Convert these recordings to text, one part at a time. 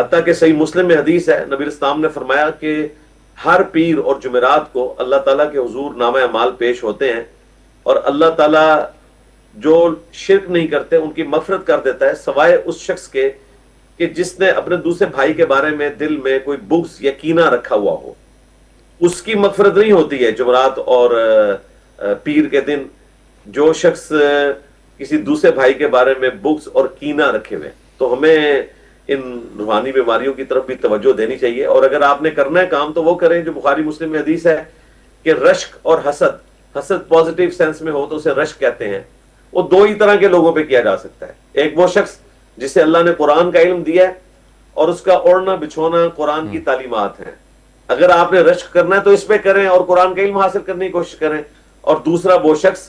حتیٰ کہ صحیح مسلم میں حدیث ہے، نبی اسلام نے فرمایا کہ ہر پیر اور جمعرات کو اللہ تعالیٰ کے حضور نامہ اعمال پیش ہوتے ہیں، اور اللہ تعالیٰ جو شرک نہیں کرتے ان کی مغفرت کر دیتا ہے، سوائے اس شخص کے کہ جس نے اپنے دوسرے بھائی کے بارے میں دل میں کوئی بغض یا کینہ رکھا ہوا ہو، اس کی مغفرت نہیں ہوتی ہے جمعرات اور پیر کے دن، جو شخص کسی دوسرے بھائی کے بارے میں بغض اور کینہ رکھے ہوئے۔ تو ہمیں ان روحانی بیماریوں کی طرف بھی توجہ دینی چاہیے، اور اگر آپ نے کرنا ہے کام تو وہ کریں جو بخاری مسلم میں حدیث ہے کہ رشک اور حسد پازیٹیو سینس میں ہو تو اسے رشک کہتے ہیں، وہ دو ہی طرح کے لوگوں پہ کیا جا سکتا ہے۔ ایک وہ شخص جسے اللہ نے قرآن کا علم دیا ہے اور اس کا اوڑھنا بچھونا قرآن کی تعلیمات ہیں، اگر آپ نے رشک کرنا ہے تو اس پہ کریں اور قرآن کا علم حاصل کرنے کی کوشش کریں۔ اور دوسرا وہ شخص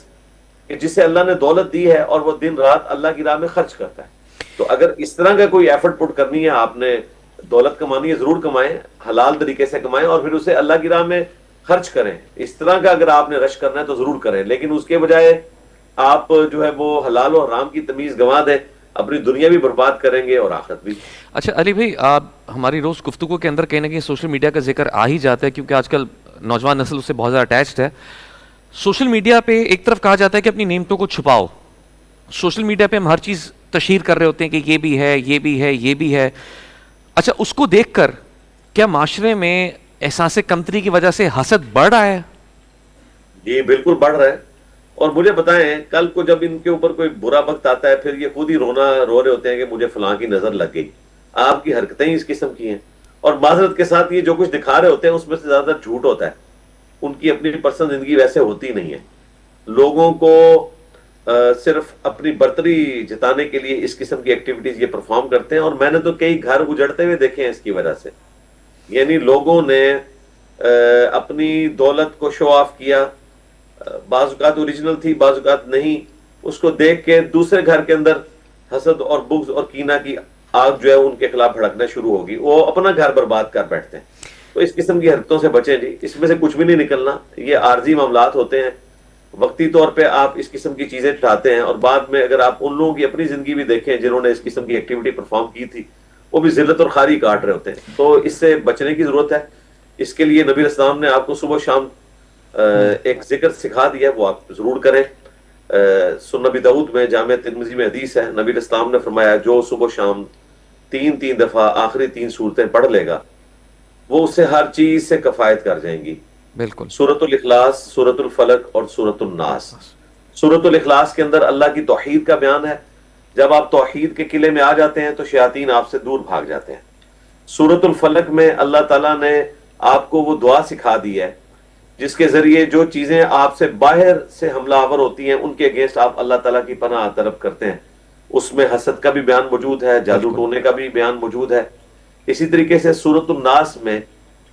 کہ جسے اللہ نے دولت دی ہے اور وہ دن رات اللہ کی راہ میں خرچ کرتا ہے۔ تو اگر اس طرح کا کوئی ایفرٹ پٹ کرنی ہے، آپ نے دولت کمانی ہے، ضرور کمائیں، حلال طریقے سے کمائیں اور پھر اسے اللہ کی راہ میں خرچ کریں۔ اس طرح کا اگر آپ نے رش کرنا ہے تو ضرور کریں، لیکن اس کے بجائے آپ جو ہے وہ حلال و حرام کی تمیز گنوا دیں، اپنی دنیا بھی برباد کریں گے اور آخرت بھی۔ اچھا علی بھائی، آپ ہماری روز گفتگو کے اندر کہیں نہ کہیں سوشل میڈیا کا ذکر آ ہی جاتا ہے، کیونکہ آج کل نوجوان نسل اس سے بہت زیادہ اٹیچڈ ہے۔ سوشل میڈیا پہ ایک طرف کہا جاتا ہے کہ اپنی نعمتوں کو چھپاؤ، سوشل میڈیا پہ ہم ہر چیز تشہیر کر رہے ہوتے ہیں کہ یہ بھی ہے، یہ بھی ہے، یہ بھی ہے۔ اچھا، اس کو دیکھ کر کیا معاشرے میں احساس کمتری کی وجہ سے حسد بڑھ رہا ہے؟ جی بالکل بڑھ رہا ہے، اور مجھے بتائیں کل کو جب ان کے اوپر کوئی برا وقت آتا ہے پھر یہ خود ہی رو رہے ہوتے ہیں کہ مجھے فلاں کی نظر لگ گئی۔ آپ کی حرکتیں ہی اس قسم کی ہیں، اور معذرت کے ساتھ یہ جو کچھ دکھا رہے ہوتے ہیں اس میں سے زیادہ جھوٹ ہوتا ہے، ان کی اپنی پرسنل زندگی ویسے ہوتی نہیں ہے۔ لوگوں کو صرف اپنی برتری جتانے کے لیے اس قسم کی ایکٹیویٹیز یہ پرفارم کرتے ہیں، اور میں نے تو کئی گھر اجڑتے ہوئے دیکھے ہیں اس کی وجہ سے۔ یعنی لوگوں نے اپنی دولت کو شو آف کیا، بعض اوقات اوریجنل تھی بعض اوقات نہیں، اس کو دیکھ کے دوسرے گھر کے اندر حسد اور بغض اور کینہ کی آگ جو ہے ان کے خلاف بھڑکنا شروع ہوگی، وہ اپنا گھر برباد کر بیٹھتے ہیں۔ تو اس قسم کی حرکتوں سے بچیں جی، اس میں سے کچھ بھی نہیں نکلنا، یہ عارضی معاملات ہوتے ہیں، وقتی طور پہ آپ اس قسم کی چیزیں اٹھاتے ہیں، اور بعد میں اگر آپ ان لوگوں کی اپنی زندگی بھی دیکھیں جنہوں نے اس قسم کی ایکٹیویٹی پرفارم کی تھی، وہ بھی ذلت اور خاری کاٹ رہے ہوتے ہیں۔ تو اس سے بچنے کی ضرورت ہے۔ اس کے لیے نبی اسلام نے آپ کو صبح شام ایک ذکر سکھا دیا ہے، وہ آپ ضرور کریں۔ سنن نبی داؤد میں جامع ترمذی میں حدیث ہے، نبی اسلام نے فرمایا جو صبح شام تین دفعہ آخری 3 سورتیں پڑھ لے گا وہ اسے ہر چیز سے کفایت کر جائیں گی۔ بالکل۔ سورۃ الاخلاص، سورۃ الفلق اور سورۃ الناس۔ سورۃ الاخلاص کے اندر اللہ کی توحید کا بیان ہے، جب آپ توحید کے قلعے میں آ جاتے ہیں تو شیاطین آپ سے دور بھاگ جاتے ہیں۔ سورۃ الفلق میں اللہ تعالیٰ نے آپ کو وہ دعا سکھا دی ہے جس کے ذریعے جو چیزیں آپ سے باہر سے حملہ آور ہوتی ہیں ان کے اگینسٹ آپ اللہ تعالیٰ کی پناہ طلب کرتے ہیں۔ اس میں حسد کا بھی بیان موجود ہے، جادو ٹونے کا بھی بیان موجود ہے۔ اسی طریقے سے سورۃ الناس میں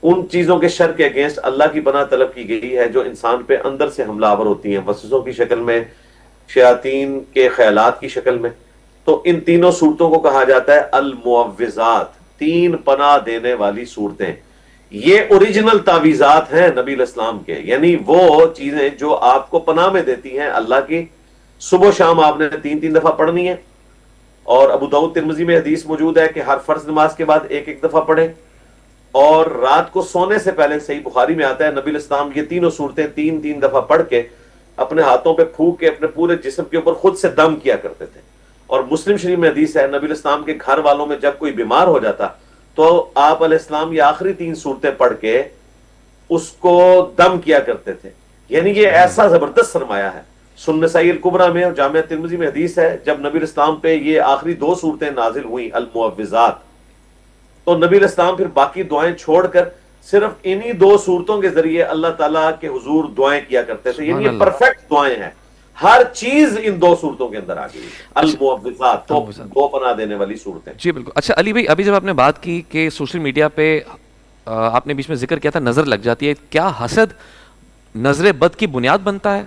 ان چیزوں کے شر کے اگینسٹ اللہ کی پناہ طلب کی گئی ہے جو انسان پہ اندر سے حملہ آور ہوتی ہیں، وسوسوں کی شکل میں، شیاطین کے خیالات کی شکل میں۔ تو ان تینوں صورتوں کو کہا جاتا ہے المعوذات، 3 پناہ دینے والی صورتیں۔ یہ اوریجنل تعویذات ہیں نبی الاسلام کے، یعنی وہ چیزیں جو آپ کو پناہ میں دیتی ہیں اللہ کی۔ صبح شام آپ نے 3 دفعہ پڑھنی ہے، اور ابو داؤد ترمذی میں حدیث موجود ہے کہ ہر فرض نماز کے بعد 1 دفعہ پڑھیں، اور رات کو سونے سے پہلے صحیح بخاری میں آتا ہے نبی الاسلام یہ تینوں صورتیں 3 دفعہ پڑھ کے اپنے ہاتھوں پہ پھونک کے اپنے پورے جسم کے اوپر خود سے دم کیا کرتے تھے۔ اور مسلم شریف میں حدیث ہے نبی الاسلام کے گھر والوں میں جب کوئی بیمار ہو جاتا تو آپ علیہ السلام یہ آخری 3 صورتیں پڑھ کے اس کو دم کیا کرتے تھے۔ یعنی یہ ایسا زبردست سرمایہ ہے۔ سنن نسائی الکبریٰ میں اور جامع ترمذی میں حدیث ہے جب نبی الاسلام پہ یہ آخری 2 صورتیں نازل ہوئیں المعوذات، تو نبی الاسلام پھر باقی دعائیں چھوڑ کر صرف انہی 2 صورتوں کے ذریعے اللہ تعالیٰ کے حضور دعائیں کیا کرتے تھے۔ یعنی یہ پرفیکٹ دعائیں ہیں، ہر چیز ان 2 صورتوں کے اندر آ گئی۔ المعوذات، تو 2 پناہ دینے والی صورتیں۔ جی بالکل۔ اچھا علی بھائی، ابھی جب آپ نے بات کی کہ سوشل میڈیا پہ آپ نے بیچ میں ذکر کیا تھا نظر لگ جاتی ہے، کیا حسد نظر بد کی بنیاد بنتا ہے؟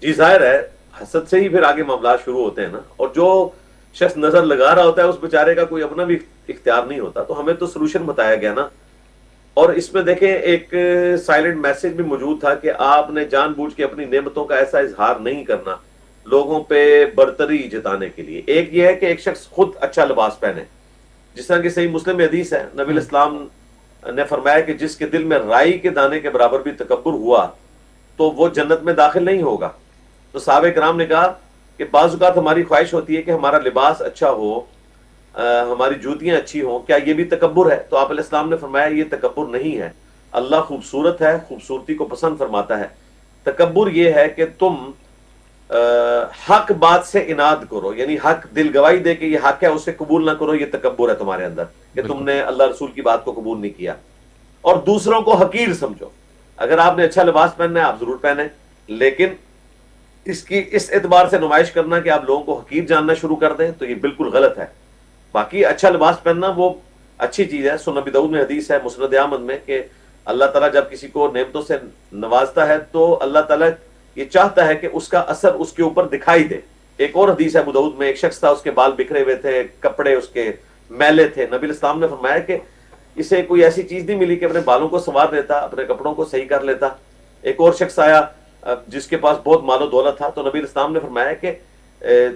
جی ظاہر ہے، حسد سے ہی پھر آگے معاملات شروع ہوتے ہیں نا، اور جو شخص نظر لگا رہا ہوتا ہے اس بیچارے کا کوئی اپنا بھی اختیار نہیں ہوتا۔ تو ہمیں تو سلوشن بتایا گیا نا، اور اس میں دیکھیں ایک سائلنٹ میسج بھی موجود تھا کہ آپ نے جان بوجھ کے اپنی نعمتوں کا ایسا اظہار نہیں کرنا لوگوں پہ برتری جتانے کے لیے۔ ایک یہ ہے کہ ایک شخص خود اچھا لباس پہنے، جس طرح کہ صحیح مسلم میں حدیث ہے، نبی علیہ السلام نے فرمایا کہ جس کے دل میں رائی کے دانے کے برابر بھی تکبر ہوا تو وہ جنت میں داخل نہیں ہوگا۔ تو صحابہ کرام نے کہا کہ بعض اوقات ہماری خواہش ہوتی ہے کہ ہمارا لباس اچھا ہو، ہماری جوتیاں اچھی ہوں، کیا یہ بھی تکبر ہے؟ تو آپ علیہ السلام نے فرمایا یہ تکبر نہیں ہے، اللہ خوبصورت ہے، خوبصورتی کو پسند فرماتا ہے۔ تکبر یہ ہے کہ تم حق بات سے اناد کرو، یعنی حق دل گواہی دے کہ یہ حق ہے اسے قبول نہ کرو، یہ تکبر ہے تمہارے اندر کہ تم نے اللہ رسول کی بات کو قبول نہیں کیا۔ اور دوسروں کو حقیر سمجھو، اگر آپ نے اچھا لباس پہننا ہے آپ ضرور پہنیں، لیکن اس اعتبار سے نمائش کرنا کہ آپ لوگوں کو حقیر جاننا شروع کر دیں تو یہ بالکل غلط ہے۔ باقی اچھا لباس پہننا وہ اچھی چیز ہے۔ سنن ابی داؤد میں حدیث ہے مسند احمد میں کہ اللہ تعالیٰ جب کسی کو نعمتوں سے نوازتا ہے تو اللہ تعالیٰ یہ چاہتا ہے کہ اس کا اثر اس کے اوپر دکھائی دے۔ ایک اور حدیث ہے ابو داؤد میں، ایک شخص تھا، اس کے بال بکھرے ہوئے تھے، کپڑے اس کے میلے تھے، نبی علیہ السلام نے فرمایا کہ اسے کوئی ایسی چیز نہیں ملی کہ اپنے بالوں کو سنوار لیتا، اپنے کپڑوں کو صحیح کر لیتا۔ ایک اور شخص آیا جس کے پاس بہت مال و دولت تھا، تو نبی علیہ السلام نے فرمایا کہ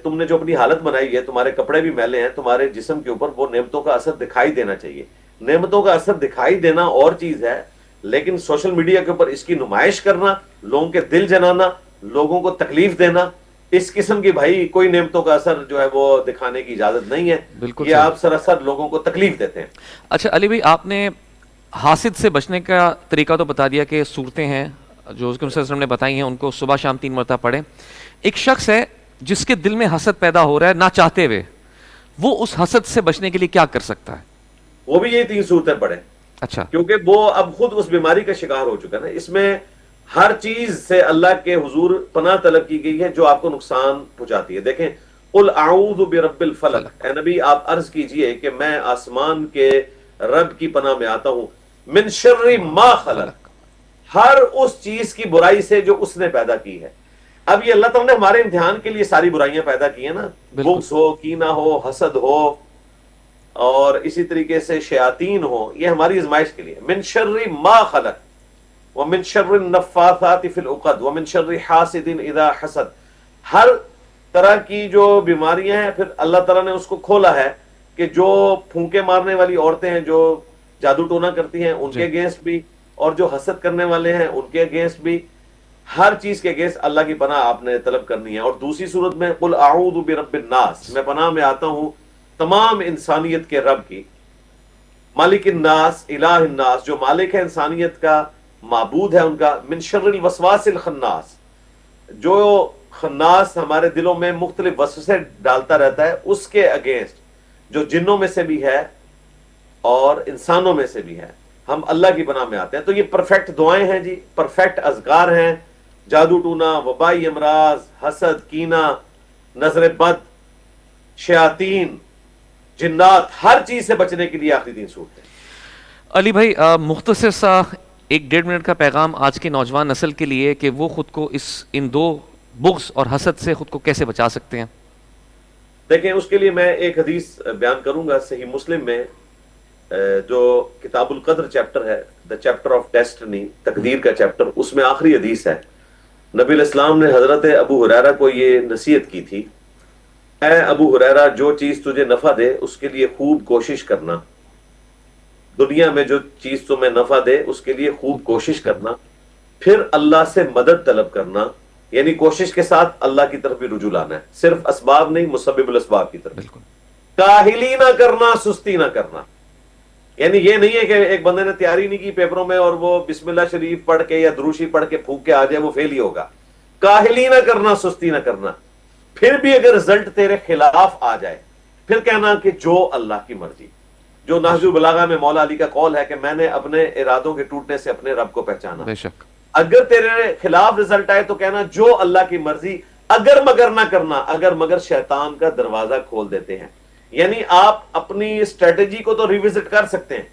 تم نے جو اپنی حالت بنائی ہے، تمہارے کپڑے بھی میلے ہیں، تمہارے جسم کے اوپر وہ نعمتوں کا اثر دکھائی دینا چاہیے۔ نعمتوں کا اثر دکھائی دینا اور چیز ہے، لیکن سوشل میڈیا کے اوپر اس کی نمائش کرنا، لوگوں کے دل جنانا، لوگوں کو تکلیف دینا، اس قسم کی بھائی کوئی نعمتوں کا اثر جو ہے وہ دکھانے کی اجازت نہیں ہے۔ بالکل یہ آپ سراسر لوگوں کو تکلیف دیتے ہیں۔ اچھا علی بھائی، آپ نے حاسد سے بچنے کا طریقہ تو بتا دیا کہ صورتیں ہیں جو اس کے وسلم نے بتائی ہیں، ان کو صبح شام 3 مرتبہ پڑھیں۔ ایک شخص ہے جس کے دل میں حسد پیدا ہو رہا ہے نہ چاہتے ہوئے، وہ اس حسد سے بچنے کے لیے کیا کر سکتا ہے؟ وہ بھی یہ 3 صورتیں پڑھیں۔ اچھا، کیونکہ وہ اب خود اس بیماری کا شکار ہو چکا ہے نا۔ اس میں ہر چیز سے اللہ کے حضور پناہ طلب کی گئی ہے جو آپ کو نقصان پہنچاتی ہے۔ دیکھیں، قل اعوذ برب الفلق، اے نبی آپ عرض کیجئے کہ میں آسمان کے رب کی پناہ میں آتا ہوں، من شر ما خلق، ہر اس چیز کی برائی سے جو اس نے پیدا کی ہے۔ اب یہ اللہ تعالیٰ نے ہمارے امتحان کے لیے ساری برائیاں پیدا کی ہیں نا، بغض ہو، کینہ ہو، حسد ہو، اور اسی طریقے سے شیاطین ہو، یہ ہماری آزمائش کے لیے۔ من شر ما خلق ومن شر النفاثات فی العقد ومن شر حاسد اذا حسد، ہر طرح کی جو بیماریاں ہیں، پھر اللہ تعالیٰ نے اس کو کھولا ہے کہ جو پھونکے مارنے والی عورتیں ہیں، جو جادو ٹونا کرتی ہیں، ان کے اگینسٹ بھی، اور جو حسد کرنے والے ہیں ان کے اگینسٹ بھی، ہر چیز کے اگینسٹ اللہ کی پناہ آپ نے طلب کرنی ہے۔ اور دوسری صورت میں قل اعوذ برب الناس، میں پناہ میں آتا ہوں تمام انسانیت کے رب کی، مالک الناس الہ الناس، جو مالک ہے انسانیت کا، معبود ہے ان کا، من شر الوسواس الخناس، جو خناس ہمارے دلوں میں مختلف وسوسے ڈالتا رہتا ہے، اس کے اگینسٹ، جو جنوں میں سے بھی ہے اور انسانوں میں سے بھی ہے، ہم اللہ کی پناہ میں آتے ہیں۔ تو یہ پرفیکٹ دعائیں ہیں جی، پرفیکٹ اذکار ہیں۔ جادو ٹونا، وبائی امراض، حسد، کینہ، نظر بد، شیاطین، جنات، ہر چیز سے بچنے کے لیے آخری 3 صورتیں۔ علی بھائی مختصر سا 1-1.5 منٹ کا پیغام آج کے نوجوان نسل کے لیے کہ وہ خود کو ان 2 بغض اور حسد سے خود کو کیسے بچا سکتے ہیں؟ دیکھیں، اس کے لیے میں ایک حدیث بیان کروں گا صحیح مسلم میں، جو کتاب القدر چیپٹر ہے، دا چیپٹر آف ڈیسٹنی، تقدیر کا چیپٹر، اس میں آخری حدیث ہے۔ نبی علیہ السلام نے حضرت ابو ہریرہ کو یہ نصیحت کی تھی، اے ابو ہریرہ، جو چیز تجھے نفع دے اس کے لیے خوب کوشش کرنا، دنیا میں جو چیز تمہیں نفع دے اس کے لیے خوب کوشش کرنا، پھر اللہ سے مدد طلب کرنا، یعنی کوشش کے ساتھ اللہ کی طرف بھی رجوع لانا ہے، صرف اسباب نہیں، مسبب الاسباب کی طرف۔ بالکل، کاہلی نہ کرنا، سستی نہ کرنا، یعنی یہ نہیں ہے کہ ایک بندے نے تیاری نہیں کی پیپروں میں اور وہ بسم اللہ شریف پڑھ کے یا دروشی پڑھ کے پھونک کے آ جائے، وہ فیل ہی ہوگا۔ کاہلی نہ کرنا، سستی نہ کرنا، پھر بھی اگر رزلٹ تیرے خلاف آ جائے پھر کہنا کہ جو اللہ کی مرضی، جو نہج البلاغہ میں مولا علی کا قول ہے کہ میں نے اپنے ارادوں کے ٹوٹنے سے اپنے رب کو پہچانا۔ بے شک، اگر تیرے خلاف رزلٹ آئے تو کہنا جو اللہ کی مرضی، اگر مگر نہ کرنا، اگر مگر شیطان کا دروازہ کھول دیتے ہیں۔ یعنی آپ اپنی اسٹریٹجی کو تو ریوزٹ کر سکتے ہیں،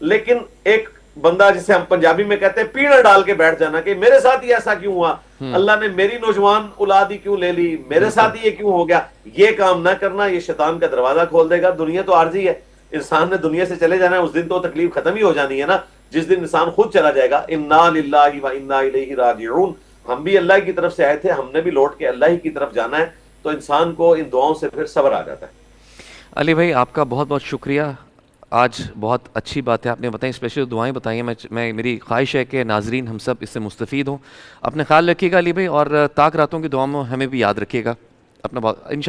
لیکن ایک بندہ جسے ہم پنجابی میں کہتے ہیں پیڑا ڈال کے بیٹھ جانا کہ میرے ساتھ ہی ایسا کیوں ہوا، اللہ نے میری نوجوان اولاد ہی کیوں لے لی، میرے ساتھ ہی یہ کیوں ہو گیا، یہ کام نہ کرنا، یہ شیطان کا دروازہ کھول دے گا۔ دنیا تو عارضی ہے، انسان نے دنیا سے چلے جانا ہے، اس دن تو تکلیف ختم ہی ہو جانی ہے نا، جس دن انسان خود چلا جائے گا۔ انا للہ و انا الیہ راجعون، ہم بھی اللہ کی طرف سے آئے تھے، ہم نے بھی لوٹ کے اللہ ہی کی طرف جانا ہے، تو انسان کو ان دعاؤں سے پھر صبر آ جاتا ہے۔ علی بھائی آپ کا بہت بہت شکریہ آج بہت اچھی بات ہے آپ نے بتائیں، اسپیشل دعائیں بتائی ہیں. میں میری خواہش ہے کہ ناظرین ہم سب اس سے مستفید ہوں. اپنے خیال رکھیے گا علی بھائی، اور تاک راتوں کی دعاؤں میں ہمیں بھی یاد رکھیے گا اپنا.